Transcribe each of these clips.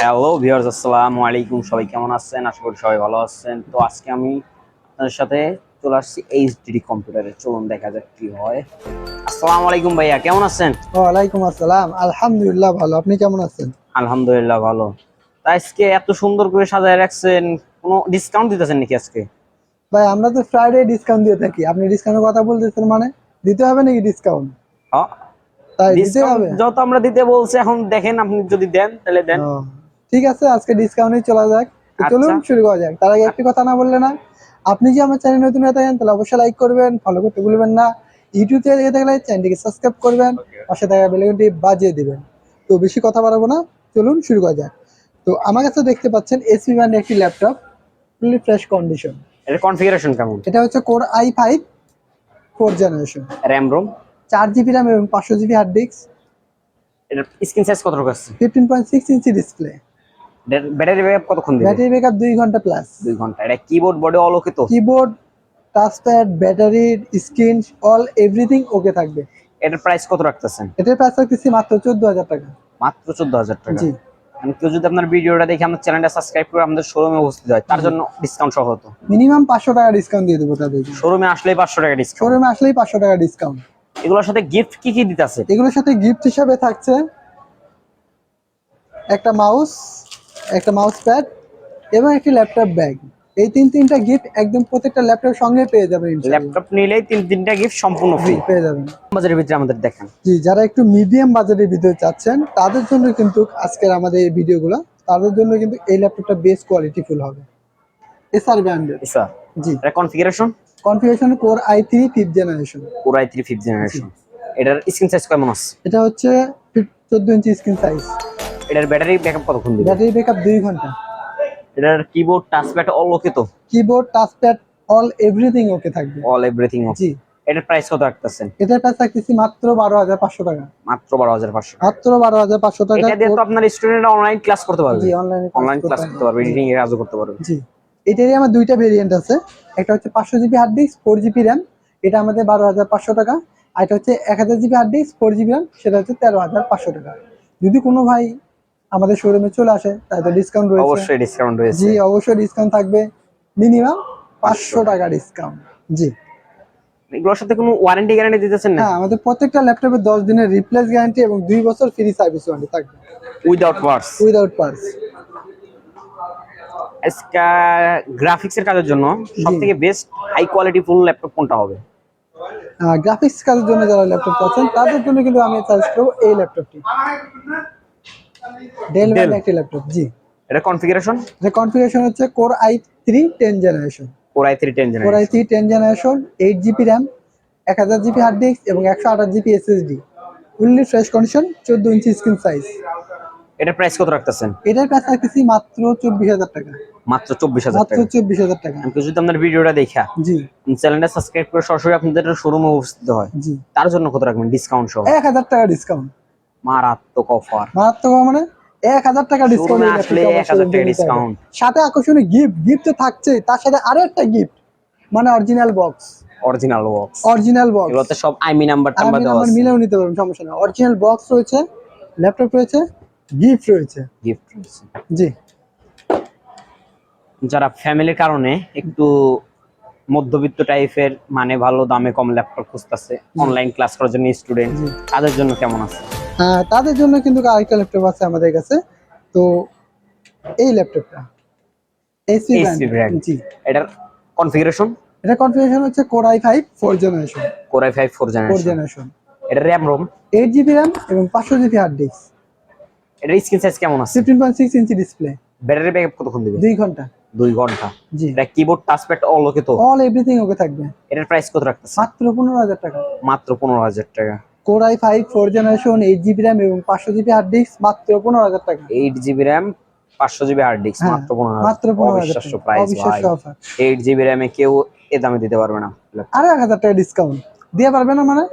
Hello viewers, আসসালামু আলাইকুম। সবাই কেমন আছেন? আশা করি সবাই ভালো আছেন। তো আজকে আমি আপনাদের সাথে চলে আসছি এইচডিডি কম্পিউটারে। চলুন দেখা যাক কি হয়। আসসালামু আলাইকুম ভাইয়া, কেমন আছেন? ওয়ালাইকুম আসসালাম, আলহামদুলিল্লাহ ভালো। আপনি কেমন আছেন? আলহামদুলিল্লাহ ভালো। তা আজকে এত সুন্দর করে সাজায় রাখছেন, কোনো ডিসকাউন্ট দিতেছেন নাকি আজকে? ভাই আমরা তো ফ্রাইডে ডিসকাউন্ট দিয়ে থাকি। আপনি ডিসকাউন্টের কথা বলতেছেন, মানে দিতে হবে নাকি ডিসকাউন্ট? তাই দিতে ডিসকাউন্ট হবে। যত আমরা দিতে বলছি, এখন দেখেন আপনি যদি দেন তাহলে দেন। ও, ঠিক আছে, আজকে ডিসকাউন্টে চলা যাক। তো আচ্ছা। চলুন শুরু করা যাক। তার আগে একটি কথা না বললে না, আপনি যে আমার চ্যানেল নতুন হয়ে থাকেন তাহলে অবশ্যই লাইক করবেন, ফলো করতে ভুলবেন না। ইউটিউব থেকে দেখে থাকলে চ্যানেলটিকে সাবস্ক্রাইব করবেন, পাশে থাকা বেল আইকনটি বাজিয়ে দিবেন। তো বেশি কথা বাড়াবো না, চলুন শুরু করা যাক। তো আমার কাছে দেখতে পাচ্ছেন এসপি ব্র্যান্ডের একটি ল্যাপটপ, ফুললি ফ্রেশ কন্ডিশন। এর কনফিগারেশন কেমন? এটা হচ্ছে core i5 4th generation, RAM ROM? 4 GB RAM এবং 500 জিবি হার্ড ডিস্ক, এর স্ক্রিন সাইজ কতটুকু আছে? 15.6 ইঞ্চি ডিসপ্লে। এর ব্যাটারি ব্যাকআপ কতক্ষণ দিবে? ব্যাটারি ব্যাকআপ 2 ঘন্টা প্লাস। 2 ঘন্টা। এটা কিবোর্ড বডি অলোকিত? Keyboard, touchpad, battery, screen, all everything okay থাকবে। এটার প্রাইস কত রাখতেছেন? এটার প্রাইস রাখতেছি মাত্র 14,000 টাকা। মাত্র 14,000 টাকা? জি মানে কেউ যদি আপনার ভিডিওটা দেখে আমাদের চ্যানেলটা সাবস্ক্রাইব করে আমাদের শোরুমে উপস্থিত হয়, তার জন্য ডিসকাউন্ট সহ হতো। মিনিমাম 500 টাকা ডিসকাউন্ট দিয়ে দেবো তাদেরকে। শোরুমে আসলেই 500 টাকা ডিসকাউন্ট। শোরুমে আসলেই 500 টাকা ডিসকাউন্ট। এগুলোর সাথে গিফট কি কি দিতেছে? এগুলোর সাথে গিফট হিসাবে থাকছে একটা মাউস, একটা মাউস প্যাড এবং একটি ল্যাপটপ ব্যাগ। এই তিনটা গিফট একদম প্রত্যেকটা ল্যাপটপের সঙ্গে পেয়ে যাবেন ইনশাআল্লাহ। ল্যাপটপ নিলেই তিনটা গিফট সম্পূর্ণ জি ফ্রি। পেয়ে যাবেন। বাজারের ভিতরে আমাদের দেখান। জি, যারা একটু মিডিয়াম বাজেটের ভিতরে চাচ্ছেন তাদের জন্য কিন্তু আজকের আমাদের এই ভিডিওগুলো, তাদের জন্য কিন্তু এই ল্যাপটপটা বেস্ট কোয়ালিটি ফুল হবে। এসআর ব্র্যান্ডের। স্যার, জি, এটা configuration? Configuration core i3 5th generation. Core i3 5th generation. এটার স্ক্রিন সাইজ কেমন আছে? এটা হচ্ছে 14 ইঞ্চি স্ক্রিন সাইজ। এটার ব্যাটারি ব্যাকআপ কতক্ষণ দিবে? ব্যাটারি ব্যাকআপ 2 ঘন্টা। এটার কিবোর্ড টাচপ্যাড অলোকিত? Keyboard, touchpad, all everything okay থাকবে। অল এভরিথিং ওকে। জি, এটার প্রাইস কত রাখতেছেন? এটার প্রাইস রাখতেছি মাত্র 12,500 টাকা। মাত্র 12,500 টাকা। মাত্র 12,500 টাকা। এটা দিয়ে তো আপনার স্টুডেন্টরা অনলাইন ক্লাস করতে পারবে। জি, অনলাইনে অনলাইন ক্লাস করতে পারবে, এডিটিং এর কাজও করতে পারবে। জি, এটারই আমার দুইটা ভেরিয়েন্ট আছে। একটা হচ্ছে 500 GB hard disk, 4 GB RAM, এটা আমাদের 12,500 টাকা। আর এটা হচ্ছে 1000 GB hard disk, 4 GB RAM, সেটা হচ্ছে 13,500 টাকা। যদি কোনো ভাই আমাদের শোরুমে চলে আসে তাহলে ডিসকাউন্ট রয়েছে। অবশ্যই ডিসকাউন্ট রয়েছে। জি, অবশ্যই ডিসকাউন্ট থাকবে, মিনিমাম 500 টাকা ডিসকাউন্ট। জি, এগুলোর সাথে কোনো ওয়ারেন্টি গ্যারান্টি দিতেছেন না? হ্যাঁ, আমাদের প্রত্যেকটা ল্যাপটপে 10 দিনের রিপ্লেস গ্যারান্টি এবং 2 বছর ফ্রি সার্ভিস ওয়ারেন্টি থাকবে, উইদাউট পার্টস? Without parts. আজকে গ্রাফিক্সের কাজের জন্য সবথেকে best high quality full laptop কোনটা হবে? গ্রাফিক্স কাজের জন্য যারা ল্যাপটপ চাচ্ছেন তাদের জন্য কিন্তু আমি সাজেস্ট করবো এই ল্যাপটপটি, ডেল ব্র্যান্ডের একটি ল্যাপটপ। জি, এটা কনফিগারেশন? যে কনফিগারেশন হচ্ছে core i3 10 generation. Core i3 10 core generation. i3 10 generation, 8 GB RAM, 1000 GB hard disk এবং 128 GB SSD, fully fresh condition, 14 inch screen size. এটার প্রাইস কত রাখতেছেন? এটার প্রাইস রাখতেছি মাত্র 24,000 টাকা। মাত্র 24,000 মাত্র টাকা? 24,000 টাকা। আমি যদি আপনার ভিডিওটা দেখা জি, চ্যানেলটা সাবস্ক্রাইব করে সরাসরি আপনাদের শোরুমে উপস্থিত হয়, জি, তার জন্য কত রাখবেন ডিসকাউন্ট সহ? 1,000 টাকা ডিসকাউন্ট। মারাত্মক অফার। মারাত্মক মানে 1,000 টাকা ডিসকাউন্ট। শোরুমে আসলে 1,000 টাকা ডিসকাউন্ট, সাথে আকর্ষণীয় গিফট। গিফট তো থাকছেই, তার সাথে আরো একটা গিফট, মানে original box. Original box? Original box, এগুলোতে সব আইমি নাম্বার টাম্বার আমি দেওয়া নাম্বার আছে? মিলেও নিতে পারবেন, সমস্যা নেই। অরিজিনাল বক্স রয়েছে, ল্যাপটপ রয়েছে, গিফট রয়েছে। গিফট রয়েছে। জি, যারা ফ্যামিলির কারণে একটু মধ্যবিত্ত টাইপের, মানে ভালো দামে কম ল্যাপটপ খুঁজতেছে অনলাইন ক্লাস করার জন্য স্টুডেন্ট, জি, তাদের জন্য কেমন আছে? হ্যাঁ, তাদের জন্য কিন্তু আরেকটা ল্যাপটপ আছে আমাদের কাছে। তো এই ল্যাপটপটা এইচপি এইচপি ব্র্যান্ড। জি, এটার কনফিগারেশন? এটা কনফিগারেশন হচ্ছে core i5 4 generation. Core i5 4 4 generation. Generation, এটা র‍্যাম রোম? 8 জিবি র্যাম এবং 500 জিবি হার্ড ডিস্ক, এটার স্ক্রিন সাইজ কেমন আছে? 15.6 ইঞ্চি ডিসপ্লে, ব্যাটারি ব্যাকআপ কতক্ষণ দিবে? 2 ঘন্টা। 2 ঘন্টা। জি, এটা কিবোর্ড টাচপ্যাড অলোকিত? অল এভরিথিং ওকে থাকবে। এটার প্রাইস কত রাখতেছে? মাত্র 15,000 টাকা। মাত্র 15,000 টাকা? Core i5 4 generation, 8 GB RAM এবং 500 জিবি হার্ড ডিস্ক, মাত্র 15,000 টাকা। 8 GB RAM, 500 GB hard disk, হ্যাঁ, মাত্র 15,000? মাত্র 15,000 অবিশ্বাস্য টাকা, প্রাইস ভাই। অবিশ্বাস্য অফার। 8 জিবি র্যামে কেউ এ দামে দিতে পারবে না। আরো 1,000 টাকা ডিসকাউন্ট দিয়ে পারবে না, মানে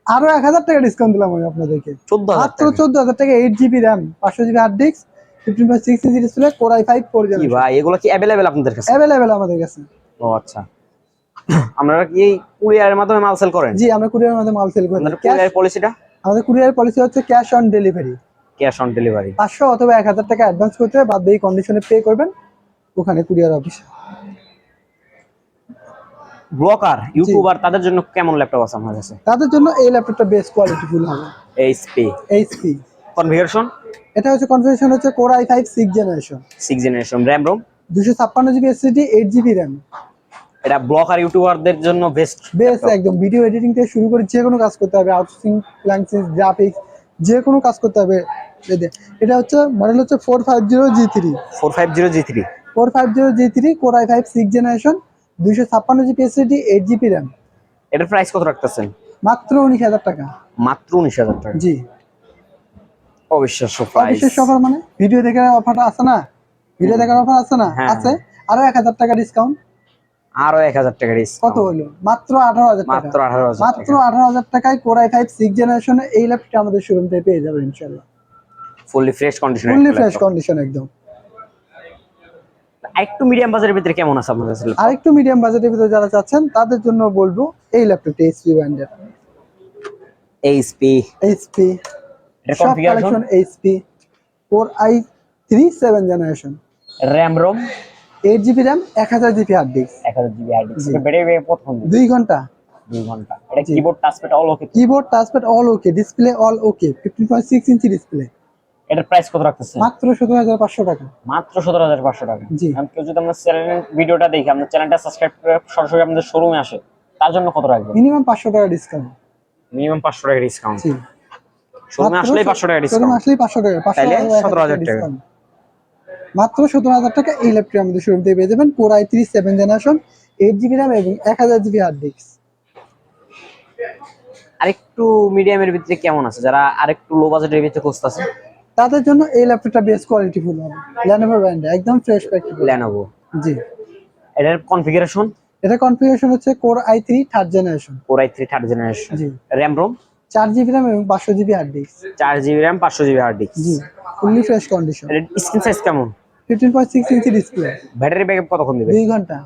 আরো 1,000 টাকা ডিসকাউন্ট দিলাম আমি আপনাদেরকে। 14,000 মাত্র টাকা? 14,000 টাকা, 8 GB RAM, 500 GB hard disk, 15.6 inch display, core i5 4 কি জেনারেশন। ভাই, এগুলো কি অ্যাভেলেবেল আপনাদের কাছে? অ্যাভেলেবেল আমাদের কাছে। ও আচ্ছা। আপনারা কি কুরিয়ারের মাধ্যমে মাল সেল করেন? জি, আমরা কুরিয়ারের মাধ্যমে মাল সেল করি। আপনাদের কুরিয়ার পলিসিটা? আমাদের কুরিয়ার পলিসি হচ্ছে cash on delivery. Cash on delivery. 500 অথবা 1000 টাকা অ্যাডভান্স করতে হবে, বাদ বাকি কন্ডিশনে পে করবেন ওখানে কুরিয়ার অফিসে। ব্লগার ইউটিউবার তাদের জন্য কেমন ল্যাপটপ আছে আমার কাছে? তাদের জন্য এই ল্যাপটপটা বেস্ট কোয়ালিটি ফুল হবে। এইচপি। HP configuration? এটা হচ্ছে কনফিগারেশন হচ্ছে core i5 6 generation. 6 generation. RAM ROM? 256 GB SSD, 8 GB RAM. এটা ব্লগার ইউটিউবারদের জন্য বেস্ট। একদম ভিডিও এডিটিং থেকে শুরু করে যে কোনো কাজ করতে হবে, আউটসোর্সিং, ফ্রিল্যান্সিং, গ্রাফিক্স, যে কোনো কাজ করতে হবে। এটা হচ্ছে মডেল হচ্ছে 450G3। 450G3। 450G3 core i5 6 generation, 256 GB SSD, 8 GB RAM. এটার প্রাইস কত রাখতেছেন? মাত্র 19,000 টাকা। মাত্র 19,000 টাকা? জি। অবিশ্বাস্য প্রাইস। অবিশ্বাস্য অফার মানে ভিডিও দেখার অফারটা আছে না? ভিডিও দেখার অফার আছে না? আছে। আরো 1000 টাকা ডিসকাউন্ট। আরো 1000 টাকা ডিসকাউন্ট। কত হলো? মাত্র 18,000 টাকা। মাত্র 18,000 টাকা। মাত্র 18,000 টাকায় কোর i5 6 জেনারেশনে এই ল্যাপটপটা আমাদের শোরুম থেকে পেয়ে যাবেন ইনশাআল্লাহ। Fully fresh condition. Fully fresh condition একদম। একটু মিডিয়াম বাজারের ভিতরে কেমন আছে আপনাদের কাছে? আর একটু মিডিয়াম বাজেটের ভিতরে যারা চাচ্ছেন তাদের জন্য বলবো এই ল্যাপটপটা এইচপি ব্র্যান্ডের। এইচপি। এটা সব configuration? Collection HP. Core i3 7 generation. RAM ROM? 8 GB RAM, 1000 GB hard disk. 1000 GB hard disk. এটা ব্যাটারি কতক্ষণ? 2 ঘন্টা। 2 ঘন্টা। এটা keyboard touchpad all okay? Keyboard touchpad all okay, display all okay, 15.6 inch display. এটার price কত রাখতেছেন? মাত্র 17,500 টাকা। মাত্র 17,500 টাকা। জি। আমি কেউ যদি আমার চ্যানেল ভিডিওটা দেখে আপনার চ্যানেলটা সাবস্ক্রাইব করে সরাসরি আমাদের শোরুমে আসে, তার জন্য কত রাখবেন? মিনিমাম 500 টাকা ডিসকাউন্ট। মিনিমাম 500 টাকা ডিসকাউন্ট। জি। শোরুমে আসলেই 500 টাকা ডিসকাউন্ট। শোরুমে আসলেই 500 টাকা। তাহলে 17,000 টাকা। মাত্র 17,000 টাকা এই ল্যাপটপ আমাদের শোরুম থেকে পেয়ে যাবেন। Core i3 7 generation, 8 GB RAM এবং 1000 জিবি হার্ড ডিস্ক। আরেকটু মিডিয়ামের ভিতরে কেমন আছে যারা আরেকটু লো বাজেটের ভিতরে খুঁজতেছে? তাদের জন্য এই ল্যাপটপটা বেস্ট কোয়ালিটি ফুল হবে। Lenovo ব্র্যান্ড, একদম ফ্রেশ প্যাকেট। Lenovo। জি। এটার কনফিগারেশন? এটা কনফিগারেশন হচ্ছে core i3 3rd generation. Core i3 3rd generation. জি। RAM ROM? 4 জিবি র্যাম এবং 500 GB hard disk. 4 GB RAM, 500 GB hard disk. জি। Fully fresh condition. এর স্ক্রিন সাইজ কেমন? 15.6 ইঞ্চি ডিসপ্লে। ব্যাটারি ব্যাকআপ কতক্ষণ দিবে? 2 ঘন্টা।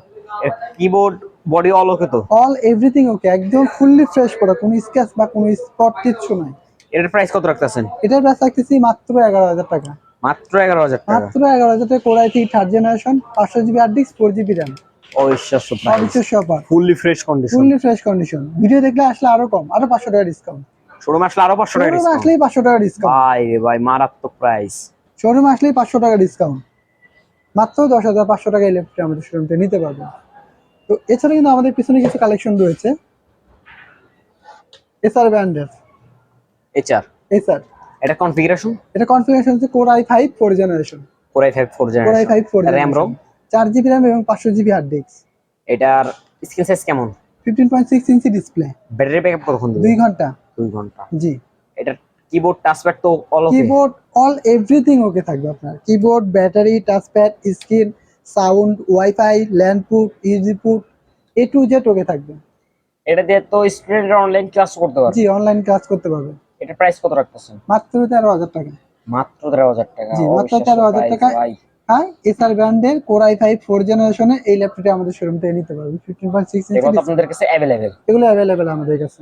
কিবোর্ড বডি অল ওকে তো? All everything ওকে, একদম ফুললি ফ্রেশ প্রোডাক্ট, কোনো স্ক্র্যাচ বা কোনো স্পট কিচ্ছু নাই। এর প্রাইস কত রাখতেছেন? এটার প্রাইস রাখতেছি মাত্র 11,000 টাকা। মাত্র 11,000 টাকা। মাত্র 11,000 টাকা core i3 3rd generation, 500 GB hard disk, 4 GB RAM. অবিশ্বাস্য প্রাইস। অবিশ্বাস্য offer. Fully fresh condition. Fully fresh condition. Video দেখলে আসলে আরো কম, আরো 500 টাকা ডিসকাউন্ট। শোরুমে আসলে আরো 500 টাকা শোরুমে ডিসকাউন্ট। আসলেই 500 টাকা ডিসকাউন্ট। ভাই রে ভাই, মারাত্মক প্রাইস। শোরুমে আসলেই 500 টাকা ডিসকাউন্ট। মাত্র 10,500 টাকা এই ল্যাপটপটা আমাদের শোরুম থেকে নিতে পারবেন। তো এছাড়া কিন্তু আমাদের পিছনে কিছু কালেকশন রয়েছে এসআর ব্র্যান্ডের। এইচআর? এসআর। এটা কনফিগারেশন? এটা কনফিগারেশন হচ্ছে core i5 4 generation. Core i5 4 core generation. i5 4 RAM ROM? 4 GB RAM এবং 500 জিবি হার্ড ডিস্ক। এটার স্ক্রিন সাইজ কেমন? 15.6 ইঞ্চি ডিসপ্লে। ব্যাটারি ব্যাকআপ কতক্ষণ দিবে? 2 ঘন্টা। 2 ঘন্টা। জি। এটার কিবোর্ড টাচপ্যাড তো all okay? Keyboard all everything okay থাকবে আপনার। Keyboard, battery, touchpad, screen, sound, WiFi, LAN port, USB port, A to Z okay থাকবে। এটা দিয়ে তো স্টুডেন্টরা অনলাইন ক্লাস করতে পারবে? জি, অনলাইন কাজ করতে পারবে। এটা প্রাইস কত রাখতেছেন? মাত্র 13,000 টাকা। মাত্র 13,000 টাকা। জি, মাত্র 13,000 টাকা। ভাই হ্যাঁ, এসআর ব্র্যান্ডের কোর i5 4 জেনারেশনে এই ল্যাপটপটা আমাদের শোরুম থেকে নিতে পারবে। 15.6 ইঞ্চি এগুলো তো ডিসপ্লে। আপনাদের কাছে अवेलेबल? এগুলো अवेलेबल আমাদের কাছে।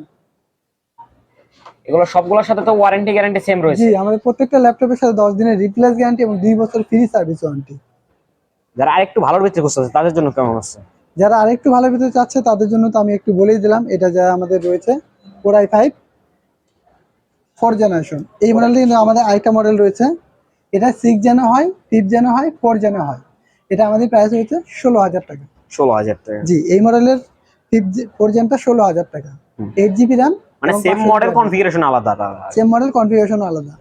এগুলো সবগুলোর সাথে তো ওয়ারেন্টি গ্যারান্টি সেম রয়েছে? জি, আমাদের প্রত্যেকটা ল্যাপটপের সাথে 10 দিনের রিপ্লেস গ্যারান্টি এবং 2 বছর ফ্রি সার্ভিস ওয়ারেন্টি। যারা আরেকটু ভালোর ভিতরে খুঁজতেছে তাদের জন্য কেমন আছে? যারা আরেকটু ভালো ভিতরে চাচ্ছে তাদের জন্য তো আমি একটু বলেই দিলাম, এটা যা আমাদের রয়েছে কোর i5 4 জেনারেশন। এই মডেলটি কিন্তু আমাদের আরেকটা মডেল রয়েছে, এটা 6 জেনে হয়, 5 জেনে হয়, 4 জেনে হয়। এটা আমাদের প্রাইস হচ্ছে 16,000 টাকা। 16,000 টাকা? জি, এই মডেলের 4 জেনটা 16,000 টাকা। 8 জিবি র্যাম, মানে সেম মডেল কনফিগারেশন আলাদা? সেম মডেল কনফিগারেশন আলাদা।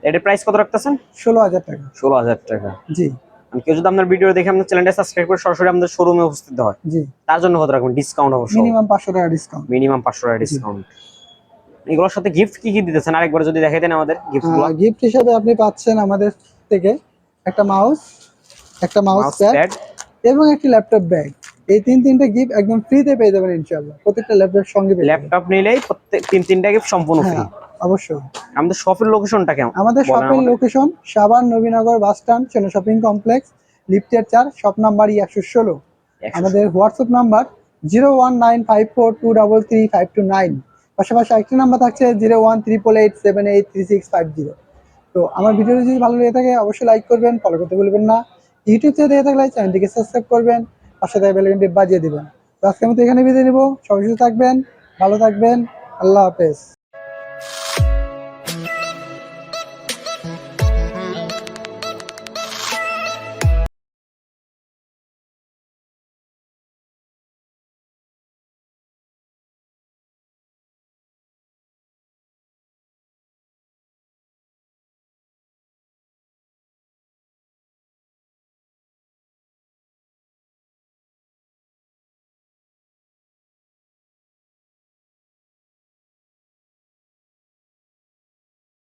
এটার প্রাইস কত রাখতেছেন? 16,000 টাকা। 16,000 টাকা। জি। কেউ যদি আপনার ভিডিও দেখে আপনার চ্যানেলটা সাবস্ক্রাইব করে সরাসরি আমাদের শোরুমে উপস্থিত হয়, জি, তার জন্য কত রাখবেন ডিসকাউন্ট? অবশ্যই মিনিমাম 500 টাকা ডিসকাউন্ট। মিনিমাম 500 টাকা ডিসকাউন্ট। এগুলোর সাথে গিফট কি কি দিতেছেন আরেকবার যদি দেখাই দেন আমাদের গিফটগুলো। গিফট হিসেবে আপনি পাচ্ছেন আমাদের থেকে একটা মাউস প্যাড এবং একটি ল্যাপটপ ব্যাগ। এই তিনটা গিফট একদম ফ্রিতে পেয়ে যাবেন ইনশাআল্লাহ। প্রত্যেকটা ল্যাপটপের সঙ্গে পেয়ে যাবেন। ল্যাপটপ নিলেই প্রত্যেক তিনটা গিফট সম্পূর্ণ ফ্রি? অবশ্যই। আমাদের শপের লোকেশনটা কেমন? আমাদের শপের location Savar Nabinagar bus stand, চেনা শপিং কমপ্লেক্স, লিফটের 4, শপ নাম্বার 116। আমাদের হোয়াটসঅ্যাপ নাম্বার 01954233529। পাশাপাশি আরেকটি নাম্বার থাকছে 018887833650। তো আমার ভিডিওটি যদি ভালো লেগে থাকে অবশ্যই লাইক করবেন, ফলো করতে ভুলবেন না। ইউটিউব থেকে দেখে থাকলে চ্যানেলটিকে সাবস্ক্রাইব করবেন, পাশে থাকা বেল আইকনটি বাজিয়ে দিবেন। তো আজকের মতো এখানে বিদায় নিব। সবাই সুস্থ থাকবেন, ভালো থাকবেন, আল্লাহ হাফেজ।